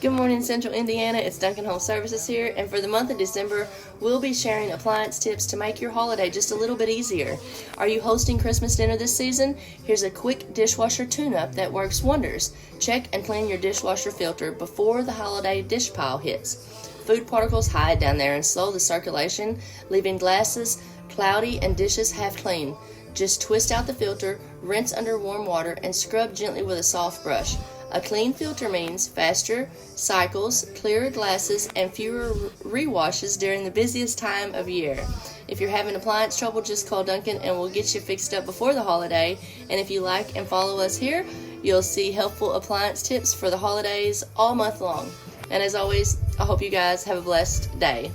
Good morning, Central Indiana. It's Duncan Home Services here, and for the month of December, we'll be sharing appliance tips to make your holiday just a little bit easier. Are you hosting Christmas dinner this season? Here's a quick dishwasher tune-up that works wonders. Check and clean your dishwasher filter before the holiday dish pile hits. Food particles hide down there and slow the circulation, leaving glasses cloudy and dishes half clean. Just twist out the filter, rinse under warm water, and scrub gently with a soft brush. A clean filter means faster cycles, clearer glasses, and fewer rewashes during the busiest time of year. If you're having appliance trouble, just call Duncan and we'll get you fixed up before the holiday. And if you like and follow us here, you'll see helpful appliance tips for the holidays all month long. And as always, I hope you guys have a blessed day.